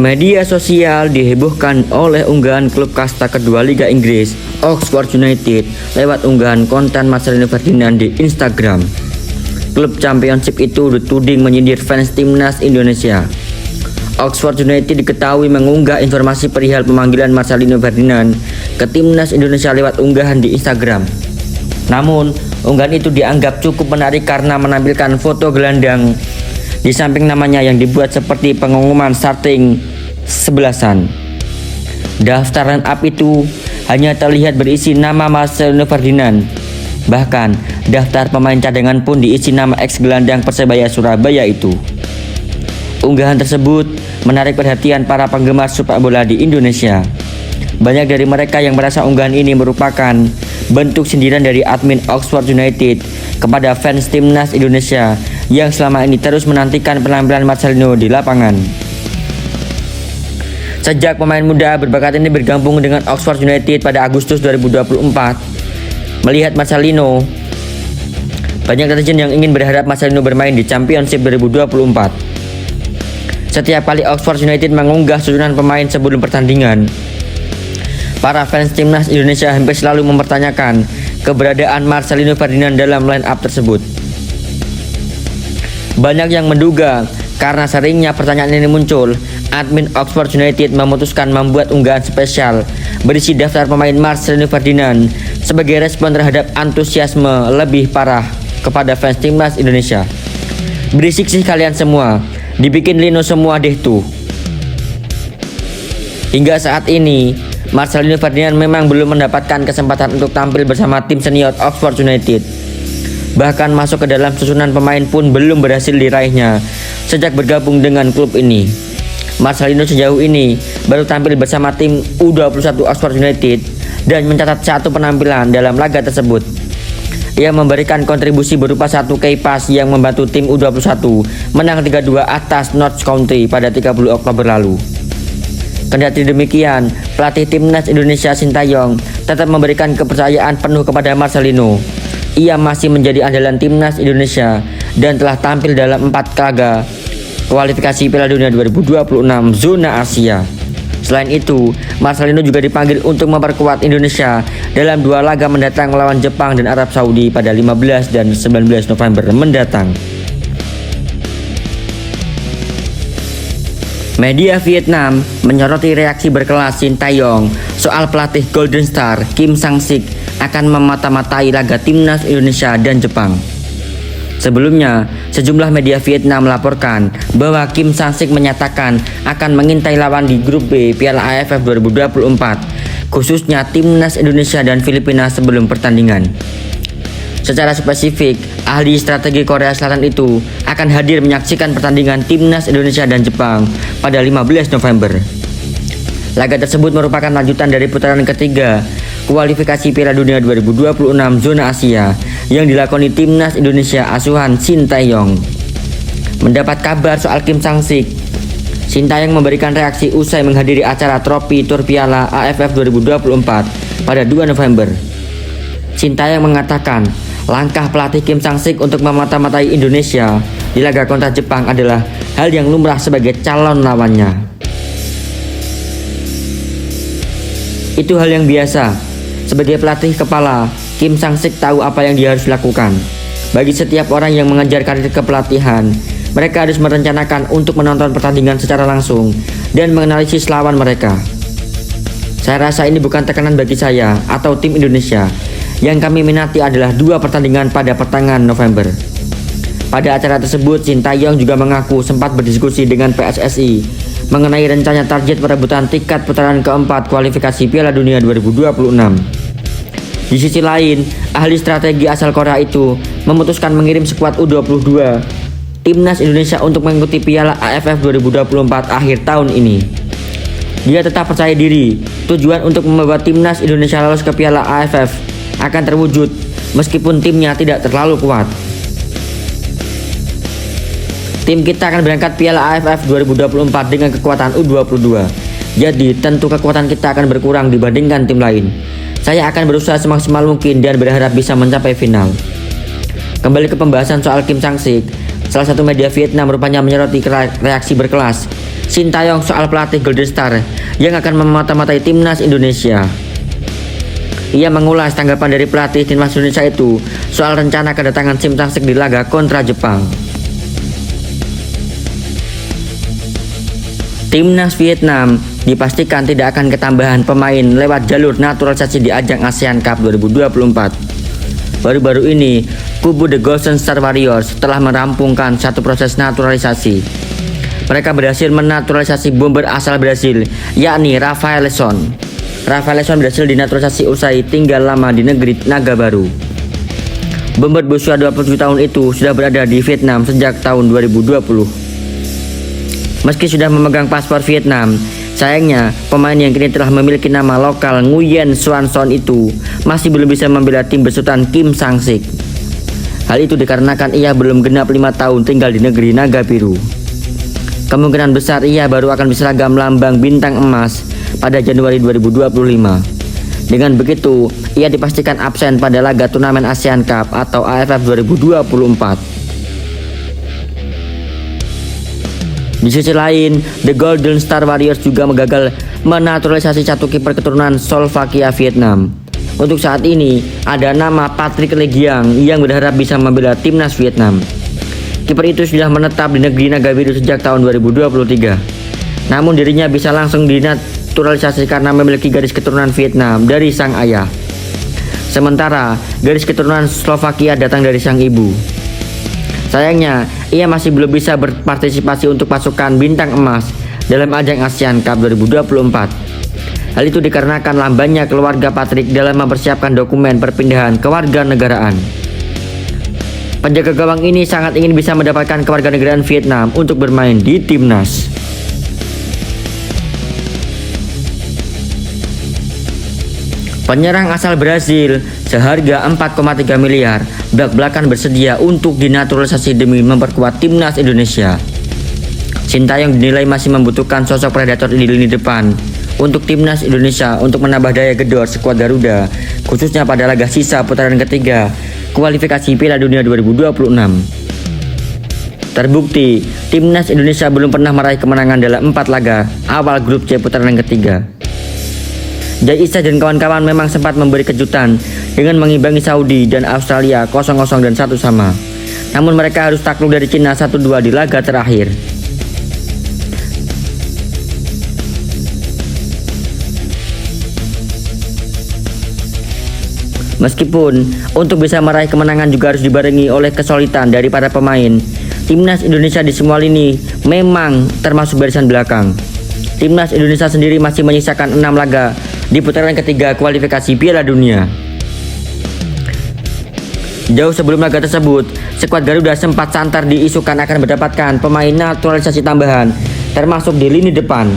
Media sosial dihebohkan oleh unggahan klub kasta kedua Liga Inggris, Oxford United, lewat unggahan konten Marcelino Ferdinand di Instagram. Klub Championship itu dituding menyindir fans timnas Indonesia. Oxford United diketahui mengunggah informasi perihal pemanggilan Marcelino Ferdinand ke timnas Indonesia lewat unggahan di Instagram. Namun, unggahan itu dianggap cukup menarik karena menampilkan foto gelandang di samping namanya yang dibuat seperti pengumuman starting 11-an. Daftar line up itu hanya terlihat berisi nama Marcelino Ferdinand. Bahkan, daftar pemain cadangan pun diisi nama ex-gelandang Persebaya Surabaya itu. Unggahan tersebut menarik perhatian para penggemar sepak bola di Indonesia. Banyak dari mereka yang merasa unggahan ini merupakan bentuk sindiran dari admin Oxford United kepada fans timnas Indonesia yang selama ini terus menantikan penampilan Marcelino di lapangan. Sejak pemain muda berbakat ini bergabung dengan Oxford United pada Agustus 2024, melihat Marcelino, banyak netizen yang ingin berharap Marcelino bermain di Championship 2024. Setiap kali Oxford United mengunggah susunan pemain sebelum pertandingan, para fans timnas Indonesia hampir selalu mempertanyakan keberadaan Marcelino Ferdinand dalam line up tersebut. Banyak yang menduga karena seringnya pertanyaan ini muncul, admin Oxford United memutuskan membuat unggahan spesial berisi daftar pemain Marcelino Ferdinand sebagai respon terhadap antusiasme lebih parah kepada fans timnas Indonesia. Berisik sih kalian semua, dibikin lino semua deh tuh. Hingga saat ini, Marcelino Ferdinand memang belum mendapatkan kesempatan untuk tampil bersama tim senior Oxford United. Bahkan masuk ke dalam susunan pemain pun belum berhasil diraihnya sejak bergabung dengan klub ini. Marcelino sejauh ini baru tampil bersama tim U21 Oxford United dan mencatat satu penampilan dalam laga tersebut. Ia memberikan kontribusi berupa satu key pass yang membantu tim U21 menang 3-2 atas Notts County pada 30 Oktober lalu. Kendati demikian, pelatih timnas Indonesia Sintayong tetap memberikan kepercayaan penuh kepada Marcelino. Ia masih menjadi andalan timnas Indonesia dan telah tampil dalam 4 laga kualifikasi Piala Dunia 2026 zona Asia. Selain itu, Marcelino juga dipanggil untuk memperkuat Indonesia dalam 2 laga mendatang melawan Jepang dan Arab Saudi pada 15 dan 19 November mendatang. Media Vietnam menyoroti reaksi berkelas Sintayong soal pelatih Golden Star Kim Sang-sik akan memata-matai laga timnas Indonesia dan Jepang. Sebelumnya, sejumlah media Vietnam melaporkan bahwa Kim Sang-sik menyatakan akan mengintai lawan di grup B Piala AFF 2024, khususnya timnas Indonesia dan Filipina sebelum pertandingan. Secara spesifik, ahli strategi Korea Selatan itu akan hadir menyaksikan pertandingan timnas Indonesia dan Jepang pada 15 November. Laga tersebut merupakan lanjutan dari putaran ketiga kualifikasi Piala Dunia 2026 zona Asia yang dilakoni timnas Indonesia asuhan Sintayong. Mendapat kabar soal Kim Sang-sik, Sintayong memberikan reaksi usai menghadiri acara trofi tur Piala AFF 2024 pada 2 November. Sintayong mengatakan langkah pelatih Kim Sang-sik untuk memata-matai Indonesia di laga kontra Jepang adalah hal yang lumrah sebagai calon lawannya. Itu hal yang biasa. Sebagai pelatih kepala, Kim Sang-sik tahu apa yang dia harus lakukan. Bagi setiap orang yang mengejar karir kepelatihan, mereka harus merencanakan untuk menonton pertandingan secara langsung dan menganalisis lawan mereka. Saya rasa ini bukan tekanan bagi saya atau tim Indonesia. Yang kami minati adalah 2 pertandingan pada pertengahan November. Pada acara tersebut, Sintayong juga mengaku sempat berdiskusi dengan PSSI mengenai rencana target perebutan tiket putaran keempat kualifikasi Piala Dunia 2026. Di sisi lain, ahli strategi asal Korea itu memutuskan mengirim skuad U22 timnas Indonesia untuk mengikuti Piala AFF 2024 akhir tahun ini. Dia tetap percaya diri, tujuan untuk membawa timnas Indonesia lolos ke Piala AFF akan terwujud meskipun timnya tidak terlalu kuat. Tim kita akan berangkat Piala AFF 2024 dengan kekuatan U22. Jadi tentu kekuatan kita akan berkurang dibandingkan tim lain. Saya akan berusaha semaksimal mungkin dan berharap bisa mencapai final. Kembali ke pembahasan soal Kim Sang-sik, Salah satu media Vietnam rupanya menyoroti reaksi berkelas Shin Tae-yong soal pelatih Golden Star yang akan memata-matai timnas Indonesia. Ia mengulas tanggapan dari pelatih timnas Indonesia itu soal rencana kedatangan Kim Sang-sik di laga kontra Jepang. Timnas Vietnam dipastikan tidak akan ketambahan pemain lewat jalur naturalisasi di ajang ASEAN Cup 2024. Baru-baru ini, kubu The Golden Star Warriors telah merampungkan satu proses naturalisasi. Mereka berhasil menaturalisasi bomber asal Brasil, yakni Rafael Leson. Rafael Leson berhasil dinaturalisasi usai tinggal lama di negeri Naga Baru. Bomber berusia 27 tahun itu sudah berada di Vietnam sejak tahun 2020. Meski sudah memegang paspor Vietnam, sayangnya pemain yang kini telah memiliki nama lokal Nguyen Xuan Son itu masih belum bisa membela tim besutan Kim Sang-sik. Hal itu dikarenakan ia belum genap 5 tahun tinggal di negeri Naga Biru. Kemungkinan besar ia baru akan berseragam lambang bintang emas pada Januari 2025. Dengan begitu, ia dipastikan absen pada laga turnamen ASEAN Cup atau AFF 2024. Di sisi lain, The Golden Star Warriors juga gagal menaturalisasi satu kiper keturunan Slovakia Vietnam. Untuk saat ini, ada nama Patrick Legiang yang berharap bisa membela timnas Vietnam. Kiper itu sudah menetap di negeri Naga Biru sejak tahun 2023. Namun dirinya bisa langsung dinaturalisasi karena memiliki garis keturunan Vietnam dari sang ayah. Sementara, garis keturunan Slovakia datang dari sang ibu. Sayangnya, ia masih belum bisa berpartisipasi untuk pasukan bintang emas dalam ajang ASEAN Cup 2024. Hal itu dikarenakan lambannya keluarga Patrick dalam mempersiapkan dokumen perpindahan kewarganegaraan. Penjaga gawang ini sangat ingin bisa mendapatkan kewarganegaraan Vietnam untuk bermain di timnas. Penyerang asal Brasil seharga 4,3 miliar blak-blakan bersedia untuk dinaturalisasi demi memperkuat timnas Indonesia. Shin Tae-yong dinilai masih membutuhkan sosok predator di lini depan untuk timnas Indonesia untuk menambah daya gedor skuad Garuda, khususnya pada laga sisa putaran ketiga kualifikasi Piala Dunia 2026. Terbukti, timnas Indonesia belum pernah meraih kemenangan dalam 4 laga awal grup C putaran ketiga. Jai Isa dan kawan-kawan memang sempat memberi kejutan dengan mengimbangi Saudi dan Australia 0-0 dan 1-1. Namun mereka harus takluk dari Cina 1-2 di laga terakhir. Meskipun untuk bisa meraih kemenangan juga harus dibarengi oleh kesulitan dari para pemain, timnas Indonesia di semua lini memang termasuk barisan belakang. Timnas Indonesia sendiri masih menyisakan 6 laga di putaran ketiga kualifikasi Piala Dunia. Jauh sebelum laga tersebut, skuad Garuda sempat santer diisukan akan mendapatkan pemain naturalisasi tambahan, termasuk di lini depan.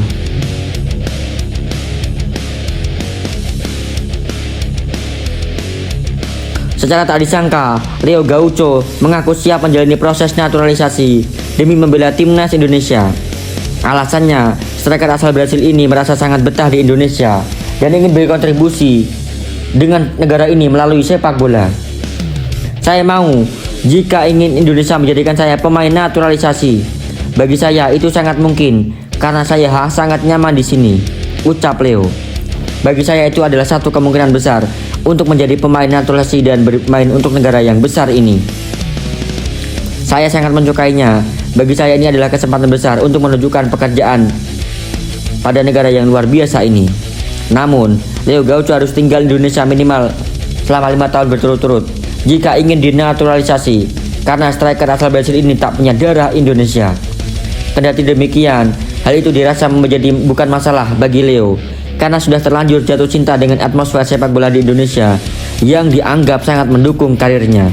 Secara tak disangka, Leo Gaucho mengaku siap menjalani proses naturalisasi demi membela timnas Indonesia. Alasannya, striker asal Brasil ini merasa sangat betah di Indonesia dan ingin berkontribusi dengan negara ini melalui sepak bola. Saya mau jika ingin Indonesia menjadikan saya pemain naturalisasi. Bagi saya itu sangat mungkin karena saya sangat nyaman di sini, ucap Leo. Bagi saya itu adalah satu kemungkinan besar untuk menjadi pemain naturalisasi dan bermain untuk negara yang besar ini. Saya sangat menyukainya. Bagi saya ini adalah kesempatan besar untuk menunjukkan pekerjaan pada negara yang luar biasa ini. Namun, Leo Gaucho harus tinggal di Indonesia minimal selama 5 tahun berturut-turut jika ingin dinaturalisasi, karena striker asal Brasil ini tak punya darah Indonesia. Kendati demikian, hal itu dirasa menjadi bukan masalah bagi Leo, karena sudah terlanjur jatuh cinta dengan atmosfer sepak bola di Indonesia yang dianggap sangat mendukung karirnya.